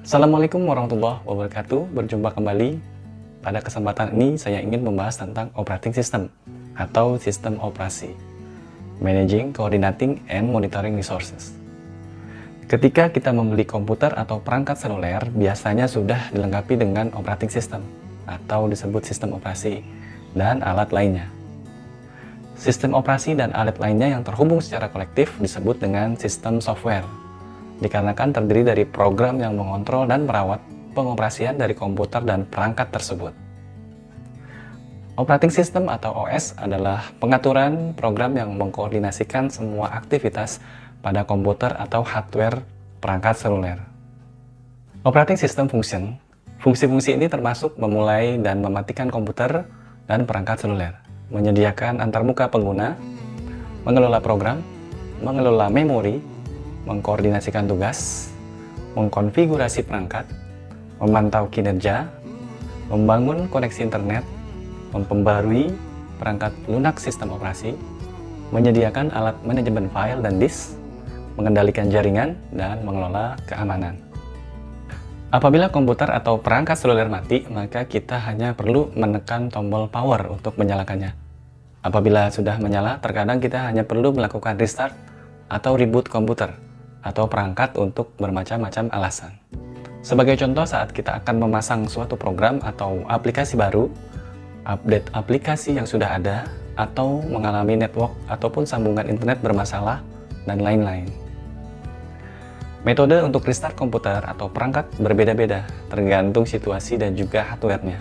Assalamualaikum warahmatullahi wabarakatuh. Berjumpa kembali. Pada kesempatan ini saya ingin membahas tentang operating system atau sistem operasi, managing, coordinating, and monitoring resources. Ketika kita membeli komputer atau perangkat seluler, biasanya sudah dilengkapi dengan operating system atau disebut sistem operasi dan alat lainnya. Sistem operasi dan alat lainnya yang terhubung secara kolektif disebut dengan sistem software, dikarenakan terdiri dari program yang mengontrol dan merawat pengoperasian dari komputer dan perangkat tersebut. Operating System atau OS adalah pengaturan program yang mengkoordinasikan semua aktivitas pada komputer atau hardware perangkat seluler. Operating System Function, fungsi-fungsi ini termasuk memulai dan mematikan komputer dan perangkat seluler, menyediakan antarmuka pengguna, mengelola program, mengelola memori, mengkoordinasikan tugas, mengkonfigurasi perangkat, memantau kinerja, membangun koneksi internet, memperbarui perangkat lunak sistem operasi, menyediakan alat manajemen file dan disk, mengendalikan jaringan, dan mengelola keamanan. Apabila komputer atau perangkat seluler mati, maka kita hanya perlu menekan tombol power untuk menyalakannya. Apabila sudah menyala, terkadang kita hanya perlu melakukan restart atau reboot komputer atau perangkat untuk bermacam-macam alasan. Sebagai contoh, saat kita akan memasang suatu program atau aplikasi baru, update aplikasi yang sudah ada, atau mengalami network ataupun sambungan internet bermasalah, dan lain-lain. Metode untuk restart komputer atau perangkat berbeda-beda, tergantung situasi dan juga hardware-nya.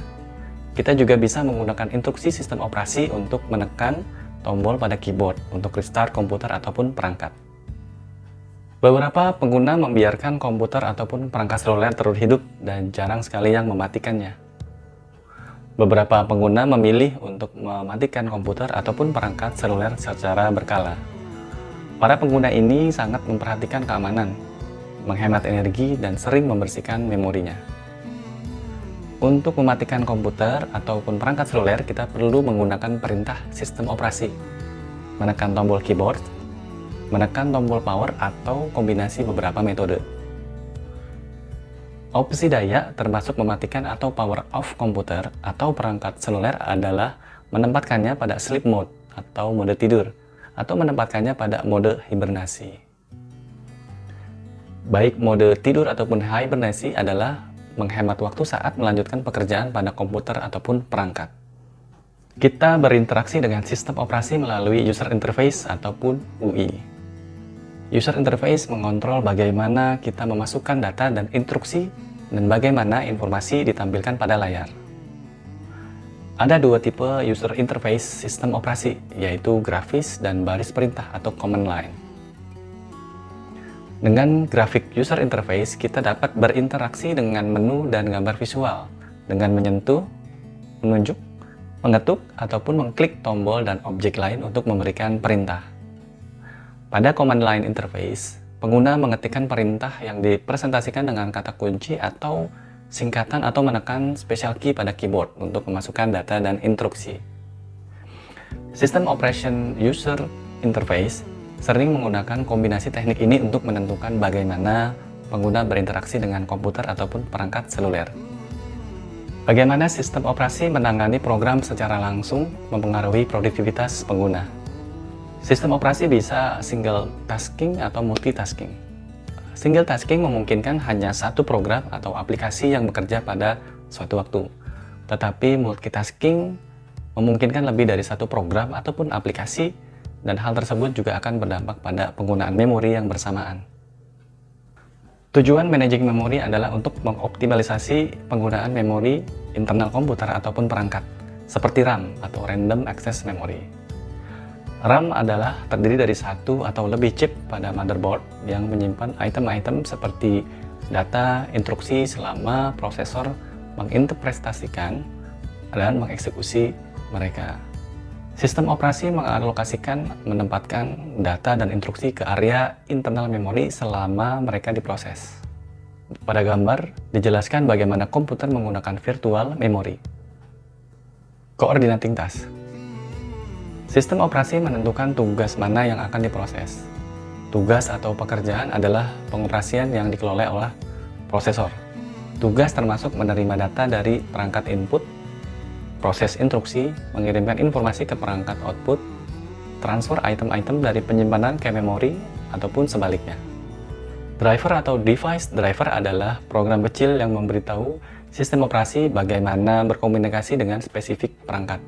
Kita juga bisa menggunakan instruksi sistem operasi untuk menekan tombol pada keyboard untuk restart komputer ataupun perangkat. Beberapa pengguna membiarkan komputer ataupun perangkat seluler terus hidup dan jarang sekali yang mematikannya. Beberapa pengguna memilih untuk mematikan komputer ataupun perangkat seluler secara berkala. Para pengguna ini sangat memperhatikan keamanan, menghemat energi, dan sering membersihkan memorinya. Untuk mematikan komputer ataupun perangkat seluler, kita perlu menggunakan perintah sistem operasi, menekan tombol keyboard, menekan tombol power, atau kombinasi beberapa metode. Opsi daya termasuk mematikan atau power off komputer atau perangkat seluler adalah menempatkannya pada sleep mode atau mode tidur, atau menempatkannya pada mode hibernasi. Baik mode tidur ataupun hibernasi adalah menghemat waktu saat melanjutkan pekerjaan pada komputer ataupun perangkat. Kita berinteraksi dengan sistem operasi melalui user interface ataupun UI. User interface mengontrol bagaimana kita memasukkan data dan instruksi dan bagaimana informasi ditampilkan pada layar. Ada dua tipe user interface sistem operasi, yaitu grafis dan baris perintah atau command line. Dengan grafik user interface, kita dapat berinteraksi dengan menu dan gambar visual dengan menyentuh, menunjuk, mengetuk, ataupun mengklik tombol dan objek lain untuk memberikan perintah. Pada command line interface, pengguna mengetikkan perintah yang dipresentasikan dengan kata kunci atau singkatan atau menekan special key pada keyboard untuk memasukkan data dan instruksi. System Operation User Interface sering menggunakan kombinasi teknik ini untuk menentukan bagaimana pengguna berinteraksi dengan komputer ataupun perangkat seluler. Bagaimana sistem operasi menangani program secara langsung mempengaruhi produktivitas pengguna. Sistem operasi bisa single tasking atau multitasking. Single tasking memungkinkan hanya satu program atau aplikasi yang bekerja pada suatu waktu. Tetapi multitasking memungkinkan lebih dari satu program ataupun aplikasi, dan hal tersebut juga akan berdampak pada penggunaan memori yang bersamaan. Tujuan managing memori adalah untuk mengoptimalisasi penggunaan memori internal komputer ataupun perangkat, seperti RAM atau Random Access Memory. RAM adalah terdiri dari satu atau lebih chip pada motherboard yang menyimpan item-item seperti data, instruksi selama prosesor menginterpretasikan dan mengeksekusi mereka. Sistem operasi mengalokasikan, menempatkan data dan instruksi ke area internal memori selama mereka diproses. Pada gambar, dijelaskan bagaimana komputer menggunakan virtual memory. Coordinating task. Sistem operasi menentukan tugas mana yang akan diproses. Tugas atau pekerjaan adalah pengoperasian yang dikelola oleh prosesor. Tugas termasuk menerima data dari perangkat input, proses instruksi, mengirimkan informasi ke perangkat output, transfer item-item dari penyimpanan ke memori, ataupun sebaliknya. Driver atau device driver adalah program kecil yang memberitahu sistem operasi bagaimana berkomunikasi dengan spesifik perangkat.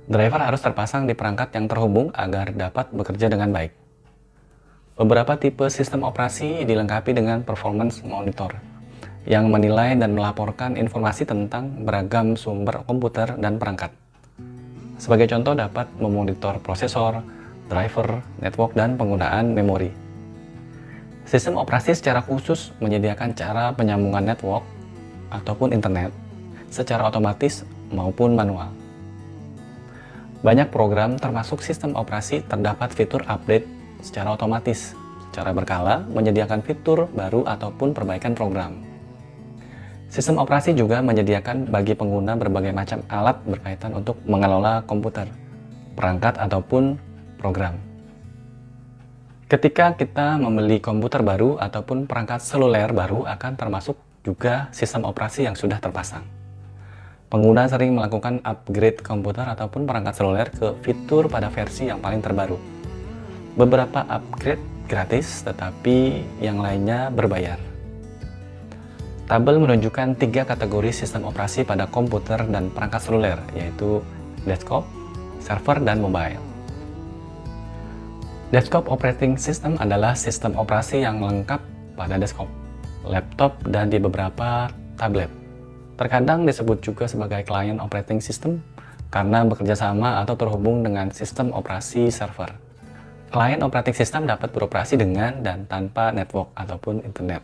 Driver harus terpasang di perangkat yang terhubung agar dapat bekerja dengan baik. Beberapa tipe sistem operasi dilengkapi dengan performance monitor yang menilai dan melaporkan informasi tentang beragam sumber komputer dan perangkat. Sebagai contoh dapat memonitor prosesor, driver, network, dan penggunaan memori. Sistem operasi secara khusus menyediakan cara penyambungan network ataupun internet secara otomatis maupun manual. Banyak program termasuk sistem operasi terdapat fitur update secara otomatis, secara berkala menyediakan fitur baru ataupun perbaikan program. Sistem operasi juga menyediakan bagi pengguna berbagai macam alat berkaitan untuk mengelola komputer, perangkat ataupun program. Ketika kita membeli komputer baru ataupun perangkat seluler baru akan termasuk juga sistem operasi yang sudah terpasang. Pengguna sering melakukan upgrade komputer ataupun perangkat seluler ke fitur pada versi yang paling terbaru. Beberapa upgrade gratis, tetapi yang lainnya berbayar. Tabel menunjukkan 3 kategori sistem operasi pada komputer dan perangkat seluler, yaitu desktop, server, dan mobile. Desktop operating system adalah sistem operasi yang lengkap pada desktop, laptop, dan di beberapa tablet. Terkadang disebut juga sebagai client operating system karena bekerja sama atau terhubung dengan sistem operasi server. Client operating system dapat beroperasi dengan dan tanpa network ataupun internet.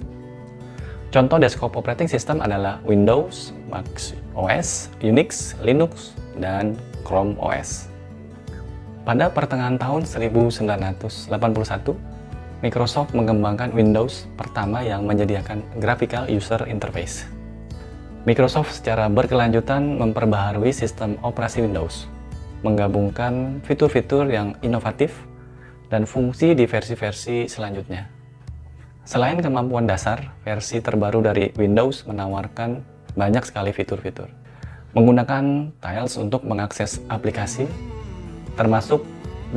Contoh desktop operating system adalah Windows, Mac OS, Unix, Linux, dan Chrome OS. Pada pertengahan tahun 1981, Microsoft mengembangkan Windows pertama yang menyediakan graphical user interface. Microsoft secara berkelanjutan memperbaharui sistem operasi Windows, menggabungkan fitur-fitur yang inovatif dan fungsi di versi-versi selanjutnya. Selain kemampuan dasar, versi terbaru dari Windows menawarkan banyak sekali fitur-fitur. Menggunakan tiles untuk mengakses aplikasi, termasuk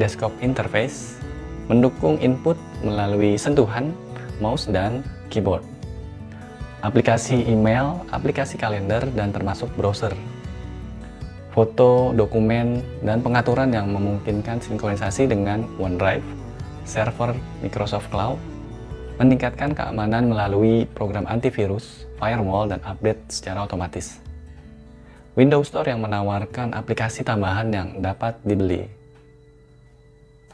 desktop interface, mendukung input melalui sentuhan, mouse, dan keyboard. Aplikasi email, aplikasi kalender, dan termasuk browser. Foto, dokumen, dan pengaturan yang memungkinkan sinkronisasi dengan OneDrive, server Microsoft Cloud, meningkatkan keamanan melalui program antivirus, firewall, dan update secara otomatis. Windows Store yang menawarkan aplikasi tambahan yang dapat dibeli.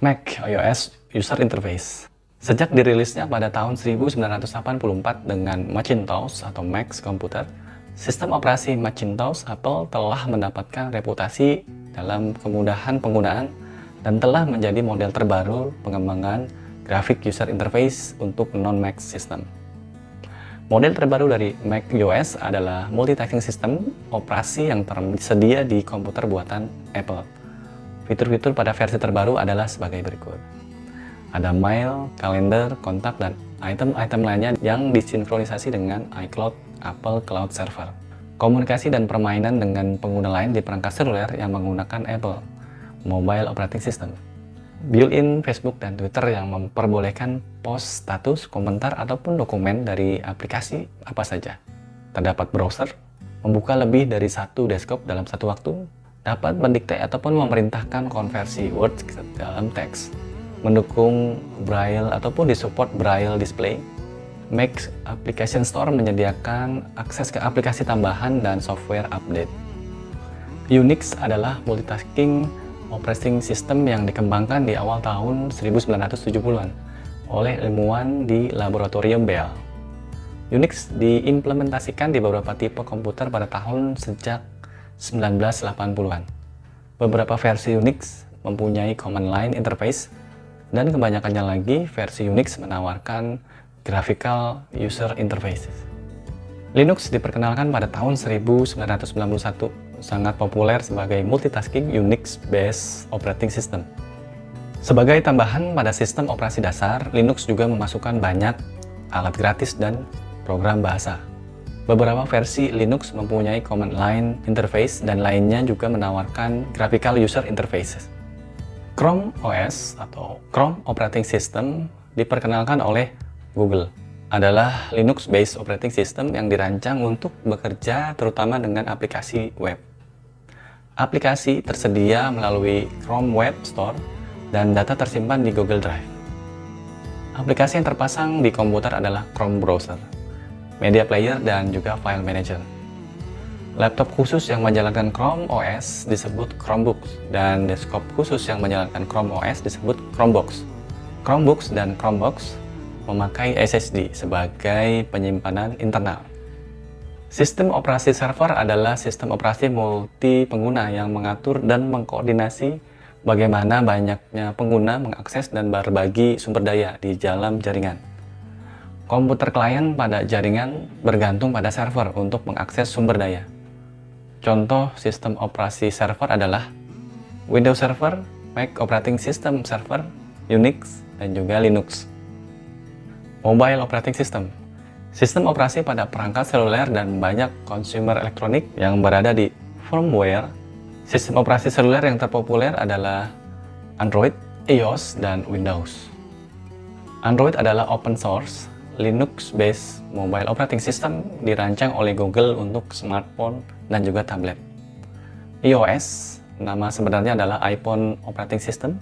Mac OS User Interface. Sejak dirilisnya pada tahun 1984 dengan Macintosh atau Mac komputer, sistem operasi Macintosh Apple telah mendapatkan reputasi dalam kemudahan penggunaan dan telah menjadi model terbaru pengembangan graphic user interface untuk non-Mac system. Model terbaru dari Mac OS adalah multitasking system operasi yang tersedia di komputer buatan Apple. Fitur-fitur pada versi terbaru adalah sebagai berikut. Ada mail, kalender, kontak, dan item-item lainnya yang disinkronisasi dengan iCloud, Apple Cloud Server. Komunikasi dan permainan dengan pengguna lain di perangkat seluler yang menggunakan Apple Mobile Operating System. Built-in Facebook dan Twitter yang memperbolehkan post status, komentar, ataupun dokumen dari aplikasi apa saja. Terdapat browser, membuka lebih dari satu desktop dalam satu waktu, dapat mendikte ataupun memerintahkan konversi Word ke dalam teks, mendukung Braille ataupun disupport Braille display. Mac Application Store menyediakan akses ke aplikasi tambahan dan software update. Unix adalah multitasking operating system yang dikembangkan di awal tahun 1970-an oleh ilmuwan di laboratorium Bell. Unix diimplementasikan di beberapa tipe komputer pada tahun sejak 1980-an. Beberapa versi Unix mempunyai command line interface, dan kebanyakannya lagi versi Unix menawarkan graphical user interfaces. Linux diperkenalkan pada tahun 1991, sangat populer sebagai multitasking Unix-based operating system. Sebagai tambahan pada sistem operasi dasar, Linux juga memasukkan banyak alat gratis dan program bahasa. Beberapa versi Linux mempunyai command line interface dan lainnya juga menawarkan graphical user interfaces. Chrome OS atau Chrome Operating System diperkenalkan oleh Google. Adalah Linux-based operating system yang dirancang untuk bekerja terutama dengan aplikasi web. Aplikasi tersedia melalui Chrome Web Store dan data tersimpan di Google Drive. Aplikasi yang terpasang di komputer adalah Chrome Browser, Media Player, dan juga File Manager. Laptop khusus yang menjalankan Chrome OS disebut Chromebooks, dan desktop khusus yang menjalankan Chrome OS disebut Chromebox. Chromebooks dan Chromebox memakai SSD sebagai penyimpanan internal. Sistem operasi server adalah sistem operasi multi pengguna yang mengatur dan mengkoordinasi bagaimana banyaknya pengguna mengakses dan berbagi sumber daya di dalam jaringan. Komputer klien pada jaringan bergantung pada server untuk mengakses sumber daya. Contoh sistem operasi server adalah Windows Server, Mac Operating System Server, Unix, dan juga Linux. Mobile Operating System, sistem operasi pada perangkat seluler dan banyak consumer elektronik yang berada di firmware. Sistem operasi seluler yang terpopuler adalah Android, iOS, dan Windows. Android adalah open source, Linux-based mobile operating system dirancang oleh Google untuk smartphone dan juga tablet. iOS, nama sebenarnya adalah iPhone Operating System,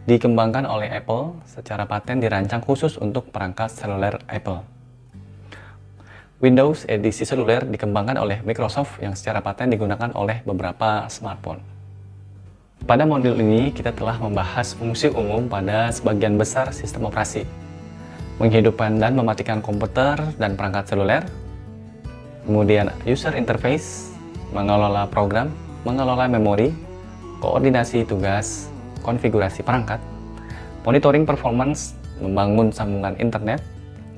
dikembangkan oleh Apple secara paten dirancang khusus untuk perangkat seluler Apple. Windows edisi seluler dikembangkan oleh Microsoft yang secara paten digunakan oleh beberapa smartphone. Pada modul ini kita telah membahas fungsi umum pada sebagian besar sistem operasi, menghidupkan dan mematikan komputer dan perangkat seluler, kemudian user interface, mengelola program, mengelola memori, koordinasi tugas, konfigurasi perangkat, monitoring performance, membangun sambungan internet,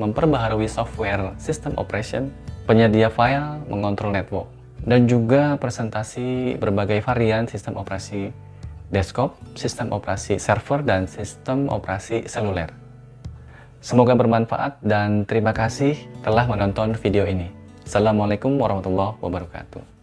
memperbaharui software system operation, penyedia file, mengontrol network, dan juga presentasi berbagai varian sistem operasi desktop, sistem operasi server, dan sistem operasi seluler. Semoga bermanfaat dan terima kasih telah menonton video ini. Assalamualaikum warahmatullahi wabarakatuh.